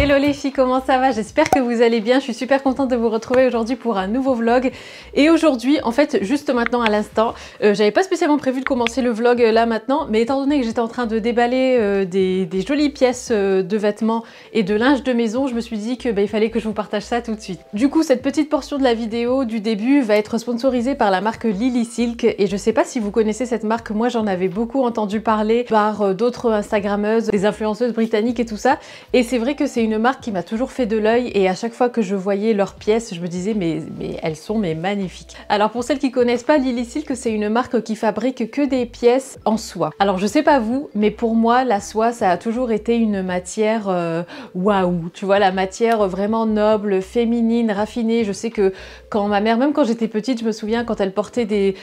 Hello les filles, comment ça va? J'espère que vous allez bien. Je suis super contente de vous retrouver aujourd'hui pour un nouveau vlog. Et aujourd'hui, en fait, juste maintenant à l'instant, j'avais pas spécialement prévu de commencer le vlog là maintenant, mais étant donné que j'étais en train de déballer des jolies pièces de vêtements et de linge de maison, je me suis dit que il fallait que je vous partage ça tout de suite. Du coup, cette petite portion de la vidéo du début va être sponsorisée par la marque Lily Silk. Et je sais pas si vous connaissez cette marque, moi j'en avais beaucoup entendu parler par d'autres instagrammeuses, des influenceuses britanniques et tout ça. Et c'est vrai que c'est une marque qui m'a toujours fait de l'œil et à chaque fois que je voyais leurs pièces, je me disais mais elles sont magnifiques. Alors pour celles qui connaissent pas, Lily Silk, c'est une marque qui fabrique que des pièces en soie. Alors je sais pas vous, mais pour moi la soie ça a toujours été une matière waouh, tu vois, la matière vraiment noble, féminine, raffinée. Je sais que quand ma mère, même quand j'étais petite, je me souviens quand elle portait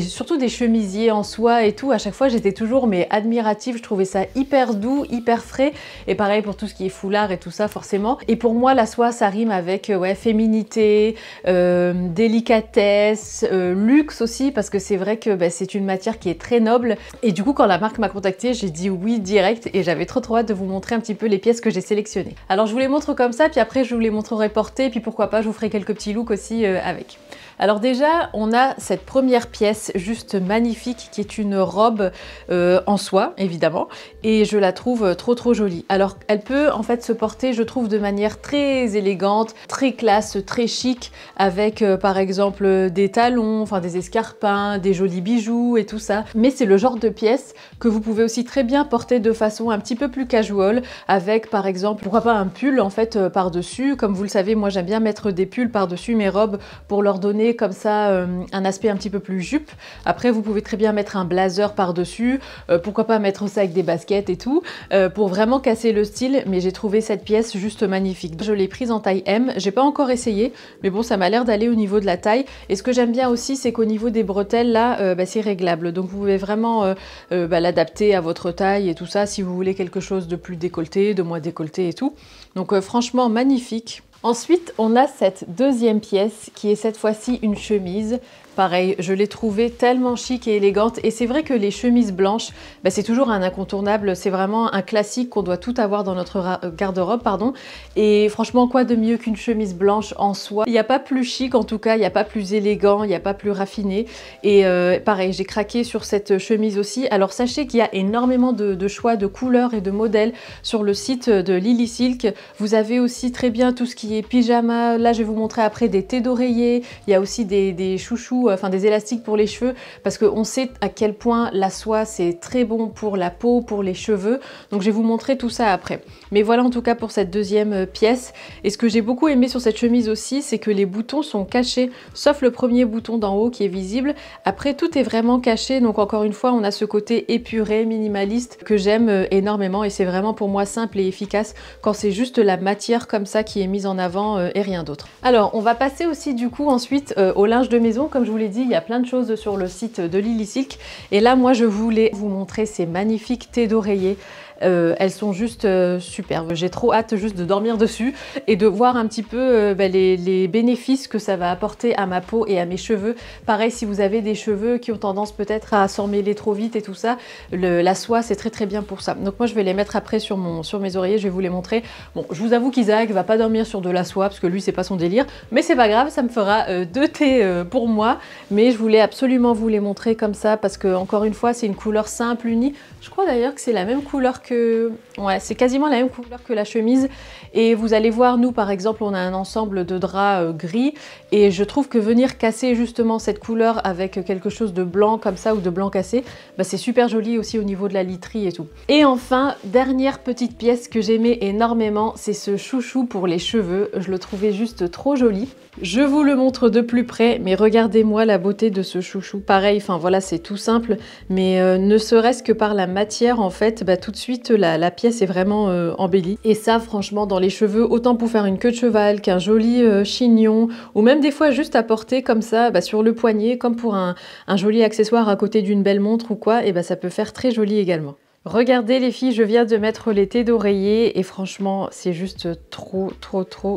surtout des chemisiers en soie et tout, à chaque fois j'étais toujours admirative, je trouvais ça hyper doux, hyper frais. Et pareil pour tout ce qui est foulard et tout ça forcément. Et pour moi la soie ça rime avec féminité, délicatesse, luxe aussi, parce que c'est vrai que c'est une matière qui est très noble. Et du coup quand la marque m'a contactée, j'ai dit oui direct et j'avais trop hâte de vous montrer un petit peu les pièces que j'ai sélectionnées. Alors je vous les montre comme ça, puis après je vous les montrerai portées, puis pourquoi pas je vous ferai quelques petits looks aussi avec. Alors déjà, on a cette première pièce juste magnifique qui est une robe en soie, évidemment, et je la trouve trop jolie. Alors, elle peut en fait se porter, je trouve, de manière très élégante, très classe, très chic, avec par exemple des talons, enfin des escarpins, des jolis bijoux et tout ça. Mais c'est le genre de pièce que vous pouvez aussi très bien porter de façon un petit peu plus casual, avec par exemple, pourquoi pas un pull en fait par-dessus. Comme vous le savez, moi j'aime bien mettre des pulls par-dessus mes robes pour leur donner comme ça un aspect un petit peu plus jupe. Après vous pouvez très bien mettre un blazer par-dessus, pourquoi pas mettre ça avec des baskets et tout, pour vraiment casser le style. Mais j'ai trouvé cette pièce juste magnifique. Je l'ai prise en taille M, j'ai pas encore essayé, mais bon ça m'a l'air d'aller au niveau de la taille. Et ce que j'aime bien aussi, c'est qu'au niveau des bretelles là, c'est réglable, donc vous pouvez vraiment l'adapter à votre taille et tout ça, si vous voulez quelque chose de plus décolleté, de moins décolleté et tout. Donc franchement magnifique. Ensuite, on a cette deuxième pièce qui est cette fois-ci une chemise. Pareil, je l'ai trouvée tellement chic et élégante. Et c'est vrai que les chemises blanches, c'est toujours un incontournable. C'est vraiment un classique qu'on doit tout avoir dans notre garde-robe, pardon. Et franchement, quoi de mieux qu'une chemise blanche en soie? Il n'y a pas plus chic en tout cas, il n'y a pas plus élégant, il n'y a pas plus raffiné. Et pareil, j'ai craqué sur cette chemise aussi. Alors sachez qu'il y a énormément de choix de couleurs et de modèles sur le site de Lily Silk. Vous avez aussi très bien tout ce qui est pyjama. Là, je vais vous montrer après des thés d'oreiller. Il y a aussi des chouchous, enfin des élastiques pour les cheveux, parce qu'on sait à quel point la soie c'est très bon pour la peau, pour les cheveux. Donc je vais vous montrer tout ça après. Mais voilà en tout cas pour cette deuxième pièce. Et ce que j'ai beaucoup aimé sur cette chemise aussi, c'est que les boutons sont cachés, sauf le premier bouton d'en haut qui est visible. Après tout est vraiment caché, donc encore une fois on a ce côté épuré, minimaliste que j'aime énormément, et c'est vraiment pour moi simple et efficace quand c'est juste la matière comme ça qui est mise en avant et rien d'autre. Alors on va passer aussi du coup ensuite au linge de maison. Comme je vous l'ai dit, il y a plein de choses sur le site de Lily Silk, et là moi je voulais vous montrer ces magnifiques thés d'oreiller. Elles sont juste superbes. J'ai trop hâte juste de dormir dessus et de voir un petit peu les bénéfices que ça va apporter à ma peau et à mes cheveux. Pareil, si vous avez des cheveux qui ont tendance peut-être à s'emmêler trop vite et tout ça, la soie c'est très bien pour ça. Donc moi je vais les mettre après sur mes oreillers, je vais vous les montrer. Bon, je vous avoue qu'Isaac va pas dormir sur de la soie parce que lui c'est pas son délire, mais c'est pas grave, ça me fera deux thés pour moi. Mais je voulais absolument vous les montrer comme ça parce que encore une fois c'est une couleur simple, unie. Je crois d'ailleurs que c'est la même couleur que... Ouais, c'est quasiment la même couleur que la chemise. Et vous allez voir, nous par exemple, on a un ensemble de draps gris. Et je trouve que venir casser justement cette couleur avec quelque chose de blanc comme ça ou de blanc cassé, c'est super joli aussi au niveau de la literie et tout. Et enfin, dernière petite pièce que j'aimais énormément, c'est ce chouchou pour les cheveux. Je le trouvais juste trop joli. Je vous le montre de plus près, mais regardez-moi la beauté de ce chouchou. Pareil, enfin voilà, c'est tout simple, mais ne serait-ce que par la matière, en fait, tout de suite, la pièce est vraiment embellie. Et ça, franchement, dans les cheveux, autant pour faire une queue de cheval qu'un joli chignon, ou même des fois juste à porter comme ça, sur le poignet, comme pour un joli accessoire à côté d'une belle montre ou quoi, et ça peut faire très joli également. Regardez les filles, je viens de mettre les thés d'oreiller et franchement c'est juste trop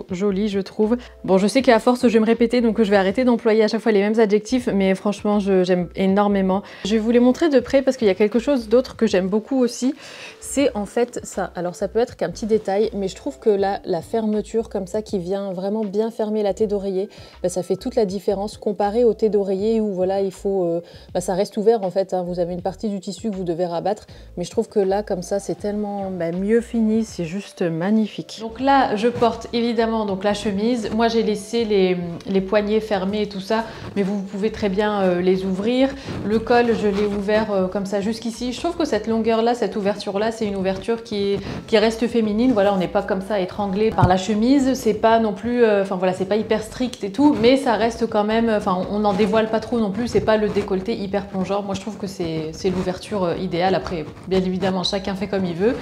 joli je trouve. Bon je sais qu'à force je vais me répéter donc je vais arrêter d'employer à chaque fois les mêmes adjectifs mais franchement j'aime énormément. Je vais vous les montrer de près parce qu'il y a quelque chose d'autre que j'aime beaucoup aussi. C'est en fait ça. Alors ça peut être qu'un petit détail mais je trouve que là la fermeture comme ça qui vient vraiment bien fermer la thé d'oreiller, bah, ça fait toute la différence comparé au thé d'oreiller où voilà il faut, ça reste ouvert en fait, hein. Vous avez une partie du tissu que vous devez rabattre mais je trouve que là comme ça c'est tellement mieux fini, c'est juste magnifique. Donc là je porte évidemment donc la chemise, moi j'ai laissé les poignets fermés et tout ça mais vous pouvez très bien les ouvrir. Le col je l'ai ouvert comme ça jusqu'ici, je trouve que cette longueur là, cette ouverture là c'est une ouverture qui reste féminine, voilà on n'est pas comme ça étranglé par la chemise, c'est pas non plus, enfin voilà c'est pas hyper strict et tout mais ça reste quand même, enfin on n'en dévoile pas trop non plus, c'est pas le décolleté hyper plongeant, moi je trouve que c'est l'ouverture idéale. Après bien évidemment chacun fait comme il veut.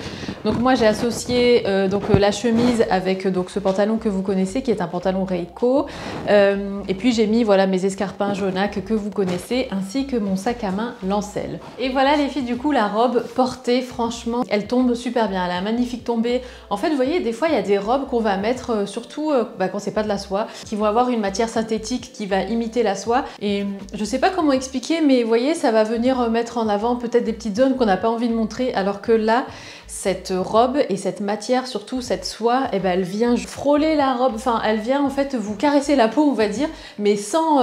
Donc moi j'ai associé donc la chemise avec donc ce pantalon que vous connaissez qui est un pantalon Reiko et puis j'ai mis voilà mes escarpins jaunaques que vous connaissez ainsi que mon sac à main Lancel. Et voilà les filles, du coup la robe portée franchement elle tombe super bien, elle a un magnifique tombé. En fait vous voyez des fois il y a des robes qu'on va mettre surtout quand c'est pas de la soie, qui vont avoir une matière synthétique qui va imiter la soie et je sais pas comment expliquer mais vous voyez ça va venir mettre en avant peut-être des petites zones qu'on n'a pas envie de montrer, alors que là cette robe et cette matière, surtout cette soie, eh ben, elle vient frôler la robe, enfin elle vient en fait vous caresser la peau on va dire, mais sans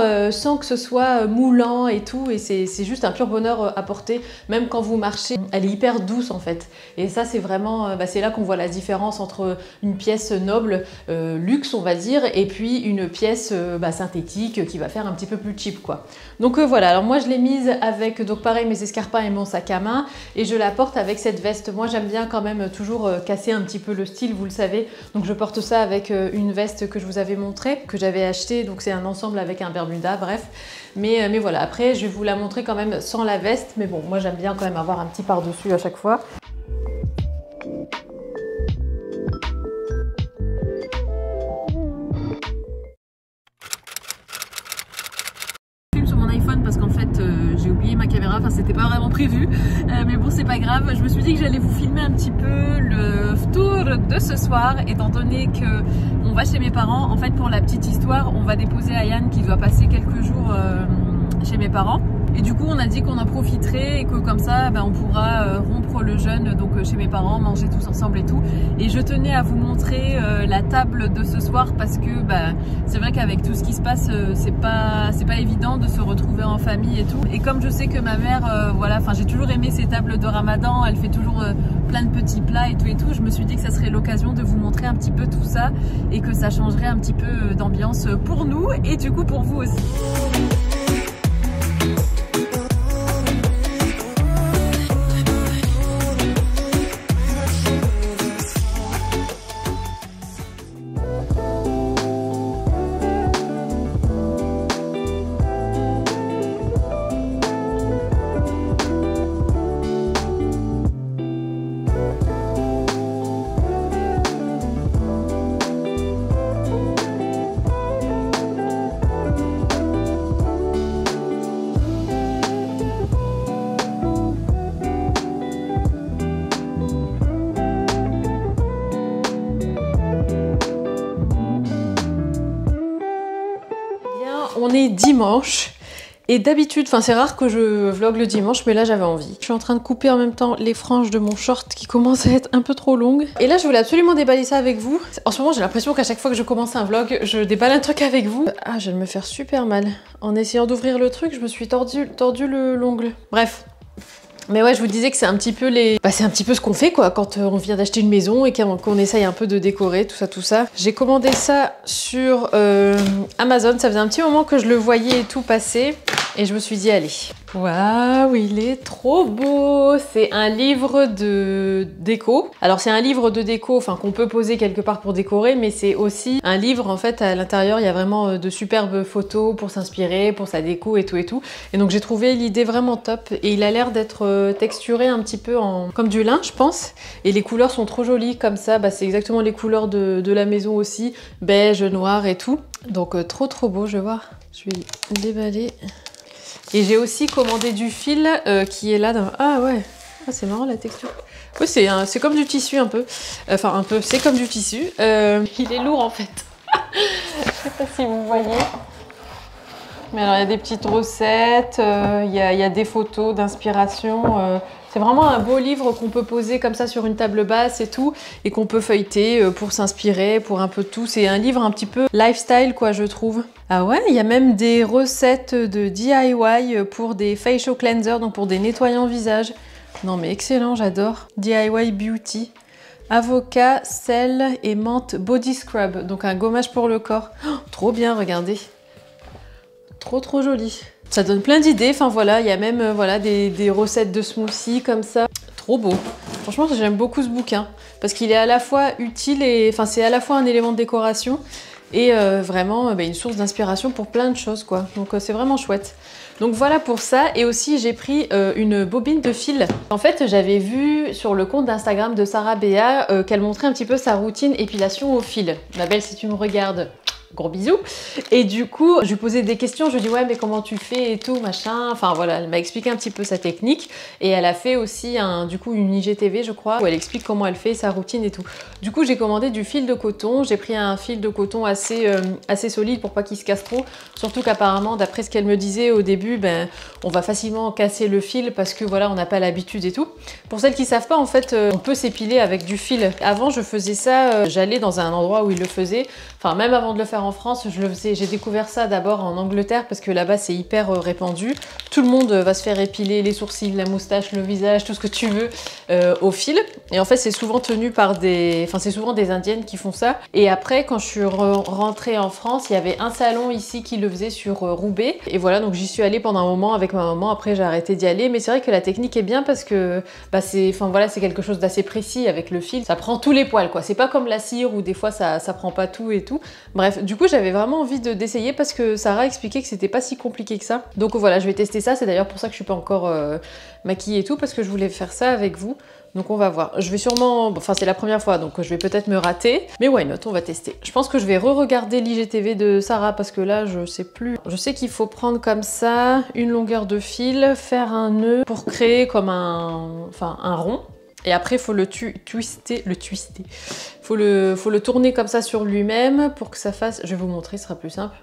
que ce soit moulant et tout, et c'est juste un pur bonheur à porter, même quand vous marchez, elle est hyper douce en fait. Et ça c'est vraiment, c'est là qu'on voit la différence entre une pièce noble, luxe on va dire, et puis une pièce synthétique qui va faire un petit peu plus cheap quoi. Donc voilà, alors moi je l'ai mise avec donc pareil mes escarpins et mon sac à main, et je la porte avec cette veste. Moi j'aime bien quand même toujours casser un petit peu le style, vous le savez, donc je porte ça avec une veste que je vous avais montrée, que j'avais achetée, donc c'est un ensemble avec un bermuda, bref, mais voilà, après je vais vous la montrer quand même sans la veste, mais bon moi j'aime bien quand même avoir un petit par-dessus à chaque fois. Parce qu'en fait j'ai oublié ma caméra, enfin c'était pas vraiment prévu, mais bon c'est pas grave, je me suis dit que j'allais vous filmer un petit peu le tour de ce soir, étant donné que on va chez mes parents. En fait pour la petite histoire, on va déposer Ayane qui doit passer quelques jours chez mes parents. Et du coup on a dit qu'on en profiterait et que comme ça on pourra rompre le jeûne donc chez mes parents, manger tous ensemble et tout. Et je tenais à vous montrer la table de ce soir parce que c'est vrai qu'avec tout ce qui se passe c'est pas évident de se retrouver en famille et tout. Et comme je sais que ma mère voilà, enfin j'ai toujours aimé ces tables de Ramadan, elle fait toujours plein de petits plats et tout, je me suis dit que ça serait l'occasion de vous montrer un petit peu tout ça et que ça changerait un petit peu d'ambiance pour nous et du coup pour vous aussi. On est dimanche et d'habitude, enfin c'est rare que je vlog le dimanche mais là j'avais envie. Je suis en train de couper en même temps les franges de mon short qui commencent à être un peu trop longues. Et là je voulais absolument déballer ça avec vous. En ce moment j'ai l'impression qu'à chaque fois que je commence un vlog, je déballe un truc avec vous. Ah je vais me faire super mal. En essayant d'ouvrir le truc, je me suis tordu l'ongle. Bref. Mais ouais, je vous disais que c'est un petit peu c'est un petit peu ce qu'on fait quoi quand on vient d'acheter une maison et qu'on essaye un peu de décorer, tout ça. J'ai commandé ça sur Amazon, ça faisait un petit moment que je le voyais et tout passer et je me suis dit allez. Waouh, il est trop beau! C'est un livre de déco. Alors c'est un livre de déco, enfin qu'on peut poser quelque part pour décorer, mais c'est aussi un livre en fait à l'intérieur. Il y a vraiment de superbes photos pour s'inspirer, pour sa déco et tout. Et donc j'ai trouvé l'idée vraiment top. Et il a l'air d'être texturé un petit peu comme du lin, je pense. Et les couleurs sont trop jolies comme ça. C'est exactement les couleurs de la maison aussi, beige, noir et tout. Donc trop beau. Je vais voir. Je vais déballer. Et j'ai aussi commandé du fil qui est là dans... Ah ouais, Ah, c'est marrant la texture. Oui, c'est comme du tissu un peu. Enfin, un peu, c'est comme du tissu. Il est lourd en fait. Je sais pas si vous voyez. Mais alors, il y a des petites recettes, il y a des photos d'inspiration. C'est vraiment un beau livre qu'on peut poser comme ça sur une table basse et tout, et qu'on peut feuilleter pour s'inspirer, pour un peu de tout. C'est un livre un petit peu lifestyle, quoi, je trouve. Ah ouais, il y a même des recettes de DIY pour des facial cleansers, donc pour des nettoyants visage. Non mais excellent, j'adore. DIY Beauty. Avocat, sel et menthe body scrub, donc un gommage pour le corps. Oh, trop bien, regardez. Trop joli. Ça donne plein d'idées, enfin voilà, il y a même voilà, des recettes de smoothies comme ça. Trop beau. Franchement, j'aime beaucoup ce bouquin, parce qu'il est à la fois utile et... Enfin, c'est à la fois un élément de décoration et vraiment une source d'inspiration pour plein de choses, quoi. Donc c'est vraiment chouette. Donc voilà pour ça, et aussi j'ai pris une bobine de fil. En fait, j'avais vu sur le compte d'Instagram de Sarah Béa qu'elle montrait un petit peu sa routine épilation au fil. Ma belle, si tu me regardes, gros bisous. Et du coup, je lui posais des questions, je lui dis ouais mais comment tu fais et tout, machin. Enfin voilà, elle m'a expliqué un petit peu sa technique. Et elle a fait aussi du coup une IGTV je crois, où elle explique comment elle fait sa routine et tout. Du coup j'ai commandé du fil de coton, j'ai pris un fil de coton assez solide pour pas qu'il se casse trop. Surtout qu'apparemment, d'après ce qu'elle me disait au début, on va facilement casser le fil parce que voilà, on n'a pas l'habitude et tout. Pour celles qui savent pas, en fait, on peut s'épiler avec du fil. Avant je faisais ça, j'allais dans un endroit où ils le faisaient. Enfin même avant de le faire en France, je le faisais. J'ai découvert ça d'abord en Angleterre parce que là-bas c'est hyper répandu. Tout le monde va se faire épiler les sourcils, la moustache, le visage, tout ce que tu veux au fil. Et en fait c'est souvent tenu par c'est souvent des Indiennes qui font ça. Et après quand je suis rentrée en France, il y avait un salon ici qui le faisait sur Roubaix. Et voilà, donc j'y suis allée pendant un moment avec ma maman. Après j'ai arrêté d'y aller. Mais c'est vrai que la technique est bien parce que c'est quelque chose d'assez précis avec le fil. Ça prend tous les poils quoi. C'est pas comme la cire où des fois ça prend pas tout et tout. Bref, du coup j'avais vraiment envie d'essayer parce que Sarah expliquait que c'était pas si compliqué que ça. Donc voilà, je vais tester ça. C'est d'ailleurs pour ça que je suis pas encore maquillée et tout, parce que je voulais faire ça avec vous. Donc on va voir. Je vais sûrement... Enfin c'est la première fois, donc je vais peut-être me rater. Mais why not, on va tester. Je pense que je vais re-regarder l'IGTV de Sarah parce que là je sais plus. Je sais qu'il faut prendre comme ça une longueur de fil, faire un nœud pour créer comme un rond. Et après, il faut le twister. Faut le tourner comme ça sur lui-même pour que ça fasse... Je vais vous montrer, ce sera plus simple.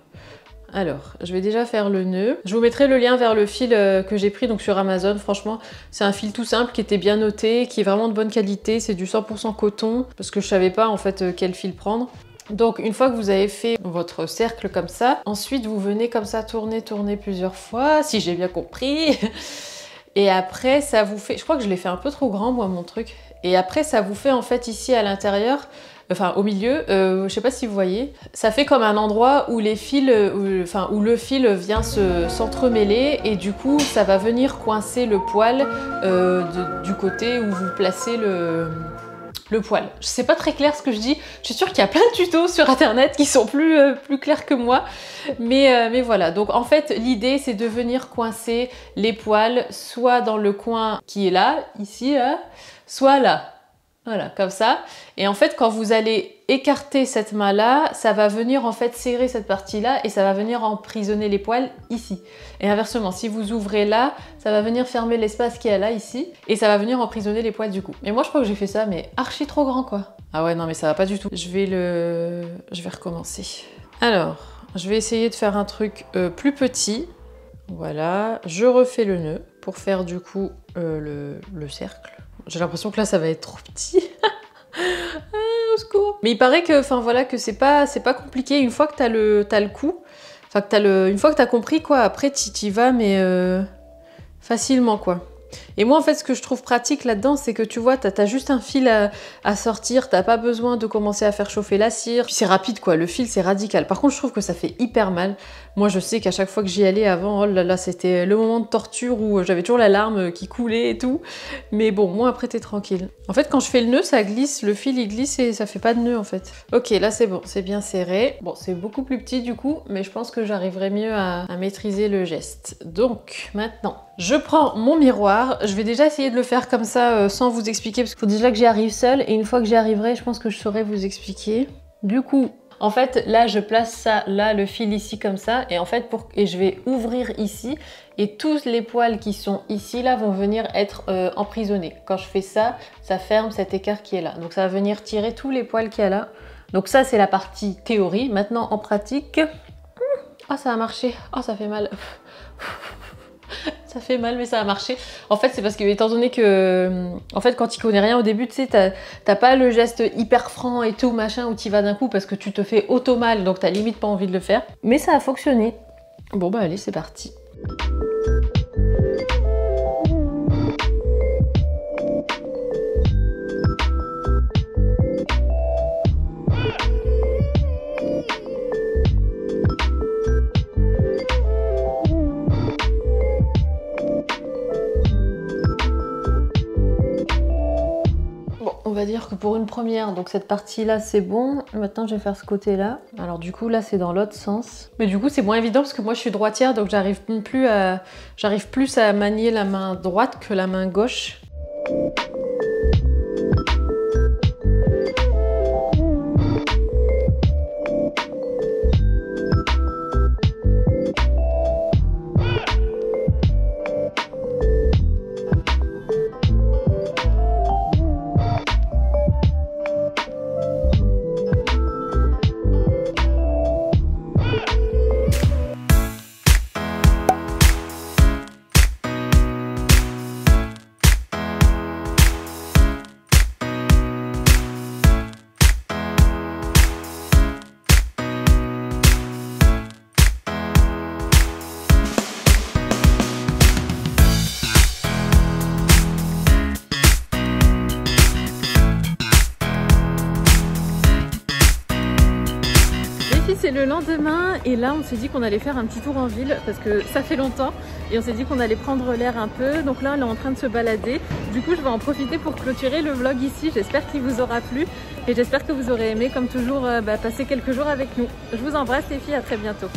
Alors, je vais déjà faire le nœud. Je vous mettrai le lien vers le fil que j'ai pris donc sur Amazon. Franchement, c'est un fil tout simple qui était bien noté, qui est vraiment de bonne qualité. C'est du 100% coton parce que je savais pas en fait quel fil prendre. Donc une fois que vous avez fait votre cercle comme ça, ensuite vous venez comme ça tourner plusieurs fois, si j'ai bien compris. Et après, ça vous fait... Je crois que je l'ai fait un peu trop grand, moi, mon truc. Et après, ça vous fait, en fait, ici, à l'intérieur, enfin, au milieu, je sais pas si vous voyez, ça fait comme un endroit où les fils... où le fil vient s'entremêler et du coup, ça va venir coincer le poil du côté où vous placez le poil. C'est pas très clair ce que je dis. Je suis sûre qu'il y a plein de tutos sur internet qui sont plus clairs que moi. Mais voilà. Donc en fait, l'idée c'est de venir coincer les poils soit dans le coin qui est là, ici, là, soit là. Voilà, comme ça. Et en fait, quand vous allez écarter cette main-là, ça va venir en fait serrer cette partie-là et ça va venir emprisonner les poils ici. Et inversement, si vous ouvrez là, ça va venir fermer l'espace qui est là, ici, et ça va venir emprisonner les poils du coup. Et moi, je crois que j'ai fait ça, mais archi trop grand, quoi. Ah ouais, non, mais ça va pas du tout. Je vais recommencer. Alors, je vais essayer de faire un truc plus petit. Voilà, je refais le nœud pour faire du coup le cercle. J'ai l'impression que là, ça va être trop petit. Ah, au secours. Mais il paraît que, enfin voilà, que c'est pas compliqué. Une fois que t'as le coup, enfin que une fois que t'as compris quoi, après t'y vas, mais facilement quoi. Et moi en fait ce que je trouve pratique là-dedans c'est que tu vois t'as juste un fil à sortir, t'as pas besoin de commencer à faire chauffer la cire, puis c'est rapide quoi, le fil c'est radical. Par contre je trouve que ça fait hyper mal. Moi je sais qu'à chaque fois que j'y allais avant, oh là là c'était le moment de torture où j'avais toujours la larme qui coulait et tout. Mais bon, moi après t'es tranquille. En fait quand je fais le nœud ça glisse, le fil il glisse et ça fait pas de nœud en fait. Ok là c'est bon, c'est bien serré. Bon c'est beaucoup plus petit du coup, mais je pense que j'arriverai mieux à maîtriser le geste. Donc maintenant, je prends mon miroir, je vais déjà essayer de le faire comme ça sans vous expliquer parce qu'il faut déjà que j'y arrive seule et une fois que j'y arriverai, je pense que je saurai vous expliquer. Du coup, En fait, là, je place ça, là, le fil ici comme ça, et en fait, je vais ouvrir ici, et tous les poils qui sont ici, là, vont venir être emprisonnés. Quand je fais ça, ça ferme cet écart qui est là. Donc, ça va venir tirer tous les poils qu'il y a là. Donc ça, c'est la partie théorie. Maintenant, en pratique... Oh, ça a marché. Oh, ça fait mal. Ça fait mal, mais ça a marché. En fait, c'est parce que, étant donné que... En fait, quand tu connais rien au début, tu sais, t'as pas le geste hyper franc et tout, machin, où tu vas d'un coup parce que tu te fais auto-mal, donc t'as limite pas envie de le faire. Mais ça a fonctionné. Bon, bah allez, c'est parti. On va dire que pour une première, donc cette partie-là, c'est bon. Maintenant, je vais faire ce côté-là. Alors du coup, là, c'est dans l'autre sens. Mais du coup, c'est moins évident parce que moi, je suis droitière, donc j'arrive plus à manier la main droite que la main gauche. C'est le lendemain et là on s'est dit qu'on allait faire un petit tour en ville parce que ça fait longtemps et on s'est dit qu'on allait prendre l'air un peu. Donc là on est en train de se balader. Du coup je vais en profiter pour clôturer le vlog ici. J'espère qu'il vous aura plu et j'espère que vous aurez aimé comme toujours passer quelques jours avec nous. Je vous embrasse les filles, à très bientôt.